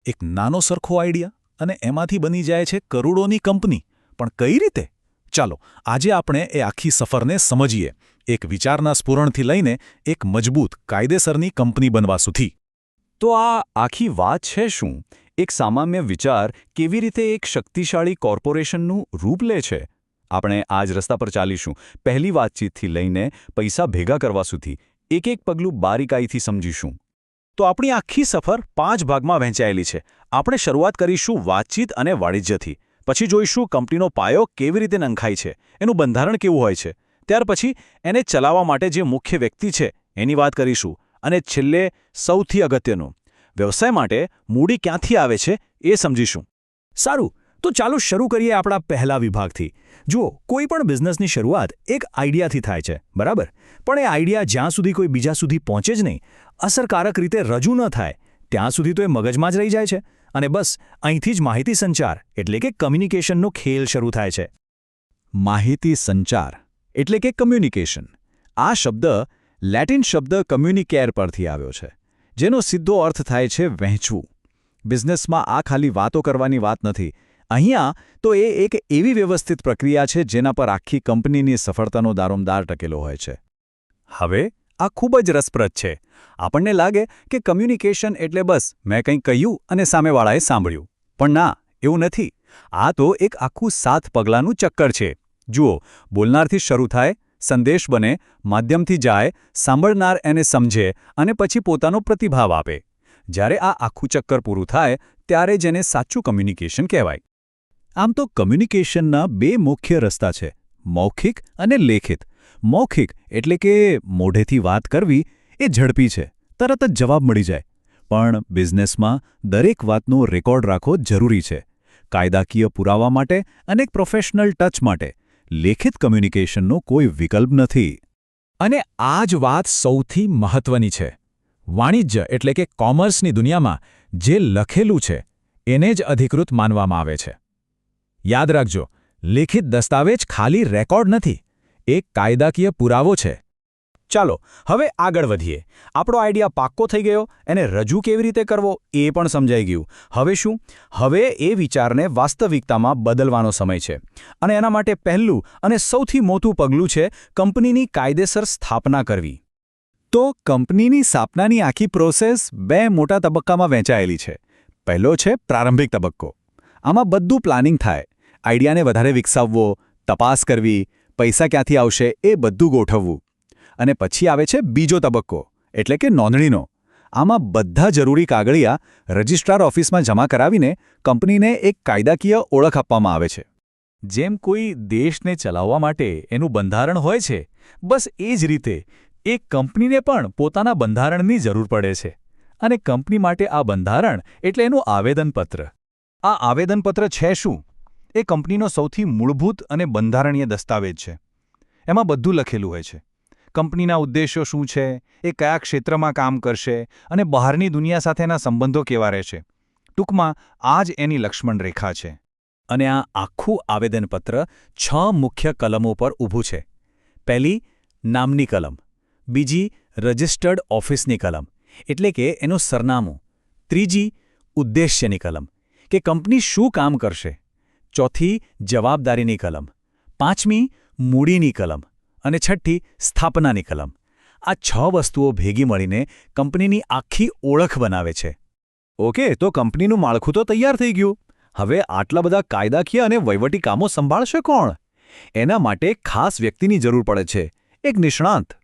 એક નાનો સરખો આઈડિયા અને એમાંથી બની જાય છે કરોડોની કંપની. પણ કઈ રીતે? ચાલો આજે આપણે એ આખી સફરને સમજીએ, એક વિચારના સ્ફુરણથી લઈને એક મજબૂત કાયદેસરની કંપની બનવા સુધી. તો આ આખી વાત છે શું? એક સામાન્ય વિચાર કેવી રીતે એક શક્તિશાળી કોર્પોરેશનનું રૂપ લે છે? આપણે આ જ રસ્તા પર ચાલીશું, પહેલી વાતચીતથી લઈને પૈસા ભેગા કરવા સુધી એક એક પગલું બારીકાઈથી સમજીશું. તો આપણી આખી સફર 5 ભાગમાં વહેંચાયેલી છે. આપણે શરૂઆત કરીશું વાતચીત અને વાણિજ્યથી, પછી જોઈશું કંપનીનો પાયો કેવી રીતે નંખાય છે, એનું બંધારણ કેવું હોય છે, ત્યાર પછી એને ચલાવવા માટે જે મુખ્ય વ્યક્તિ છે એની વાત કરીશું, અને છેલ્લે સૌથી અગત્યનું, વ્યવસાય માટે મૂડી ક્યાંથી આવે છે એ સમજીશું. સારું, તો ચાલો શરૂ કરીએ આપણા પહેલા વિભાગથી. જુઓ, કોઈ પણ બિઝનેસની શરૂઆત એક આઈડિયાથી થાય છે, બરાબર? પણ એ આઈડિયા જ્યાં સુધી કોઈ બીજા સુધી પહોંચે જ નહીં, અસરકારક રીતે રજૂ ન થાય, ત્યાં સુધી તો એ મગજમાં જ રહી જાય છે. અને બસ અહીંથી જ માહિતી સંચાર એટલે કે કમ્યુનિકેશનનો ખેલ શરૂ થાય છે. માહિતી સંચાર એટલે કે કમ્યુનિકેશન. આ શબ્દ લેટિન શબ્દ કમ્યુનિકેર પરથી આવ્યો છે, જેનો સીધો અર્થ થાય છે વહેંચવું. બિઝનેસમાં આ ખાલી વાતો કરવાની વાત નથી. અહીંયા તો એ એક એવી વ્યવસ્થિત પ્રક્રિયા છે જેના પર આખી કંપનીની સફળતાનો દારોમદાર ટકેલો હોય છે. હવે આ ખૂબ જ રસપ્રદ છે. આપણને લાગે કે કમ્યુનિકેશન એટલે બસ મેં કંઈ કહ્યું અને સામેવાળાએ સાંભળ્યું. પણ ના, એવું નથી. આ તો એક આખું 7 પગલાંનું ચક્કર છે. જુઓ, બોલનારથી શરૂ થાય, સંદેશ બને, માધ્યમથી જાય, સાંભળનાર એને સમજે અને પછી પોતાનો પ્રતિભાવ આપે. જ્યારે આ આખું ચક્કર પૂરું થાય ત્યારે જેને સાચું કમ્યુનિકેશન કહેવાય. આમ તો કમ્યુનિકેશનના 2 મુખ્ય રસ્તા છે, મૌખિક અને લેખિત. મૌખિક એટલે કે મોઢેથી વાત કરવી એ ઝડપી છે, તરત જ જવાબ મળી જાય. પણ બિઝનેસમાં દરેક વાતનો રેકોર્ડ રાખવો જરૂરી છે. કાયદાકીય પુરાવા માટે અને એક પ્રોફેશનલ ટચ માટે લેખિત કમ્યુનિકેશનનો કોઈ વિકલ્પ નથી. અને આ જ વાત સૌથી મહત્વની છે. વાણિજ્ય એટલે કે કોમર્સની દુનિયામાં જે લખેલું છે એને જ અધિકૃત માનવામાં આવે છે. યાદ રાખજો, લેખિત દસ્તાવેજ ખાલી રેકોર્ડ નથી, એક કાયદાકીય પુરાવો છે. ચાલો હવે આગળ વધીએ. આપણો આઈડિયા પાક્કો થઈ ગયો, એને રજૂ કેવી રીતે કરવો એ પણ સમજાઈ ગયું. હવે શું? હવે એ વિચારને વાસ્તવિકતામાં બદલવાનો સમય છે. અને એના માટે પહેલું અને સૌથી મોટું પગલું છે કંપનીની કાયદેસર સ્થાપના કરવી. તો કંપનીની સ્થાપનાની આખી પ્રોસેસ 2 મોટા તબક્કામાં વહેંચાયેલી છે. પહેલો છે પ્રારંભિક તબક્કો. આમાં બધું પ્લાનિંગ થાય. આઈડિયાને વધારે વિકસાવવો, તપાસ કરવી, પૈસા ક્યાંથી આવશે એ બધું ગોઠવવું. અને પછી આવે છે બીજો તબક્કો એટલે કે નોંધણીનો. આમાં બધા જરૂરી કાગળિયા રજિસ્ટ્રાર ઓફિસમાં જમા કરાવીને કંપનીને એક કાયદાકીય ઓળખ આપવામાં આવે છે. જેમ કોઈ દેશને ચલાવવા માટે એનું બંધારણ હોય છે, બસ એ જ રીતે એક કંપનીને પણ પોતાના બંધારણની જરૂર પડે છે. અને કંપની માટે આ બંધારણ એટલે એનું આવેદનપત્ર. આ આવેદનપત્ર છે શું? એ કંપનીનો સૌથી મૂળભૂત અને બંધારણીય દસ્તાવેજ છે. એમાં બધું લખેલું હોય છે. કંપનીના ઉદ્દેશો શું છે, એ કયા ક્ષેત્રમાં કામ કરશે અને બહારની દુનિયા સાથેના સંબંધો કેવા રહેશે. ટૂંકમાં આ જ એની લક્ષ્મણ રેખા છે. અને આ આખું આવેદનપત્ર 6 મુખ્ય કલમો પર ઊભું છે. પહેલી, નામની કલમ. બીજી, રજિસ્ટર્ડ ઓફિસની કલમ એટલે કે એનું સરનામું. ત્રીજી, ઉદ્દેશ્યની કલમ કે કંપની શું કામ કરશે. ચોથી, જવાબદારીની કલમ. પાંચમી, મૂડીની કલમ. અને છઠ્ઠી, સ્થાપનાની કલમ. આ 6 વસ્તુઓ ભેગી મળીને કંપનીની આખી ઓળખ બનાવે છે. ઓકે, તો કંપનીનું માળખું તો તૈયાર થઈ ગયું. હવે આટલા બધા કાયદાકીય અને વહીવટી કામો સંભાળશે કોણ? એના માટે ખાસ વ્યક્તિની જરૂર પડે છે, એક નિષ્ણાંત.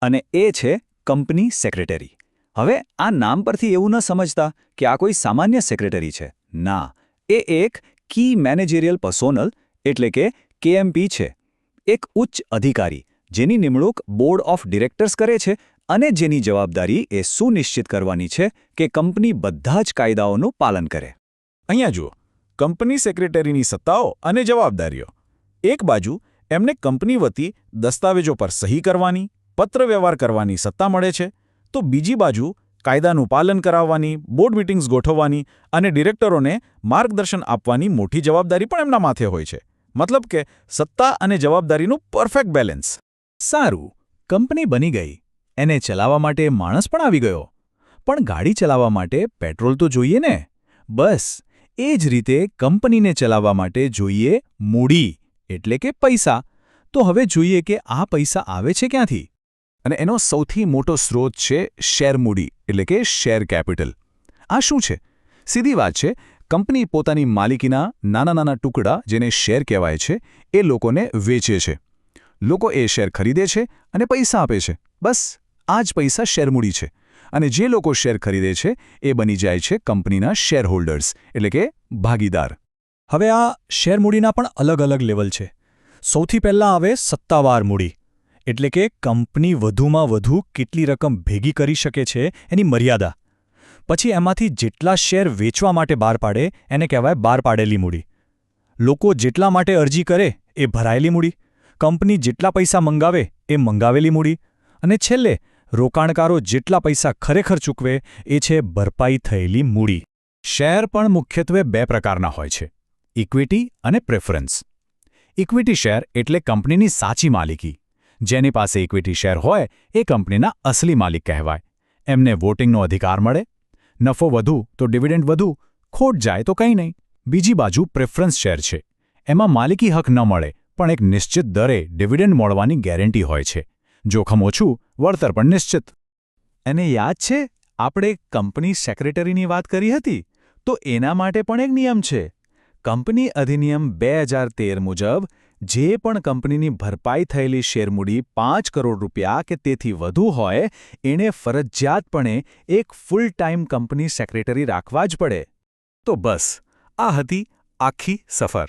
અને એ છે કંપની સેક્રેટરી. હવે આ નામ પરથી એવું ન સમજતા કે આ કોઈ સામાન્ય સેક્રેટરી છે. ના, એ એક કી મેનેજરિયલ પર્સોનલ એટલે કે KMP છે. એક ઉચ્ચ અધિકારી જેની નિમણૂક બોર્ડ ઓફ ડિરેક્ટર્સ કરે છે અને જેની જવાબદારી એ સુનિશ્ચિત કરવાની છે કે કંપની બધા જ કાયદાઓનું પાલન કરે. અહીંયા જુઓ, કંપની સેક્રેટરીની સત્તાઓ અને જવાબદારીઓ. એક બાજુ એમને કંપની વતી દસ્તાવેજો પર સહી કરવાની, પત્રવ્યવહાર કરવાની સત્તા મળે છે, તો બીજી બાજુ કાયદાનું પાલન કરાવવાની, બોર્ડ મીટિંગ્સ ગોઠવવાની અને ડિરેક્ટરોને માર્ગદર્શન આપવાની મોટી જવાબદારી પણ એમના માથે હોય છે. મતલબ કે સત્તા અને જવાબદારીનું પરફેક્ટ બેલેન્સ. સારું, કંપની બની ગઈ. એને ચલાવવા માટે માણસ પણ આવી ગયો. પણ ગાડી ચલાવવા માટે પેટ્રોલ તો જોઈએ ને? બસ એ જ રીતે કંપનીને ચલાવવા માટે જોઈએ મૂડી એટલે કે પૈસા. તો હવે જોઈએ કે આ પૈસા આવે છે ક્યાંથી? અને એનો સૌથી મોટો સ્રોત છે શેર મૂડી એટલે કે શેર કેપિટલ. આ શું છે? સીધી વાત છે, કંપની પોતાની માલિકીના નાના નાના ટુકડા જેને શેર કહેવાય છે એ લોકોને વેચે છે. લોકો એ શેર ખરીદે છે અને પૈસા આપે છે. બસ આ જ પૈસા શેરમૂડી છે. અને જે લોકો શેર ખરીદે છે એ બની જાય છે કંપનીના શેરહોલ્ડર્સ એટલે કે ભાગીદાર. હવે આ શેરમૂડીના પણ અલગ અલગ લેવલ છે. સૌથી પહેલાં આવે સત્તાવાર મૂડી, એટલે કે કંપની વધુમાં વધુ કેટલી રકમ ભેગી કરી શકે છે એની મર્યાદા. પછી એમાંથી જેટલા શેર વેચવા માટે બહાર પાડે એને કહેવાય બહાર પાડેલી મૂડી. લોકો જેટલા માટે અરજી કરે એ ભરાયેલી મૂડી. કંપની જેટલા પૈસા મંગાવે એ મંગાવેલી મૂડી. અને છેલ્લે રોકાણકારો જેટલા પૈસા ખરેખર ચૂકવે એ છે ભરપાઈ થયેલી મૂડી. શેર પણ મુખ્યત્વે બે પ્રકારના હોય છે, ઇક્વિટી અને પ્રેફરન્સ. ઇક્વિટી શેર એટલે કંપનીની સાચી માલિકી. જેની પાસે ઇક્વિટી શેર હોય એ કંપનીના અસલી માલિક કહેવાય. એમને વોટિંગનો અધિકાર મળે. નફો વધુ તો ડિવિડન્ડ વધુ, ખોટ જાય તો કંઈ નહીં. બીજી બાજુ પ્રેફરન્સ શેર છે. એમાં માલિકી હક ન મળે પણ એક નિશ્ચિત દરે ડિવિડન્ડ મળવાની ગેરંટી હોય છે. જોખમ ઓછું, વળતર પણ નિશ્ચિત. એને યાદ છે આપણે કંપની સેક્રેટરીની વાત કરી હતી? તો એના માટે પણ એક નિયમ છે. કંપની અધિનિયમ 2013 મુજબ જે પણ કંપનીની ભરપાઈ થયેલી શેરમૂડી 5 કરોડ રૂપિયા કે તેથી વધુ હોય એણે ફરજિયાતપણે એક ફૂલ ટાઈમ કંપની સેક્રેટરી રાખવા જ પડે. તો બસ આ હતી આખી સફર.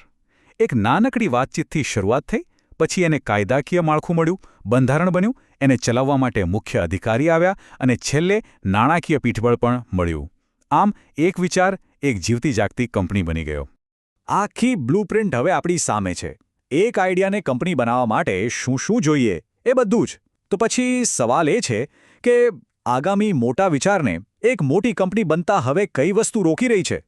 એક નાનકડી વાતચીતથી શરૂઆત થઈ, પછી એને કાયદાકીય માળખું મળ્યું, બંધારણ બન્યું, એને ચલાવવા માટે મુખ્ય અધિકારી આવ્યા અને છેલ્લે નાણાકીય પીઠબળ પણ મળ્યું. આમ એક વિચાર એક જીવતી જાગતી કંપની બની ગયો. આખી બ્લુપ્રિન્ટ હવે આપણી સામે છે. એક આઈડિયાને કંપની બનાવવા માટે શું શું જોઈએ એ બધું જ. તો પછી સવાલ એ છે કે આગામી મોટા વિચારને એક મોટી કંપની બનતા હવે કઈ વસ્તુ રોકી રહી છે?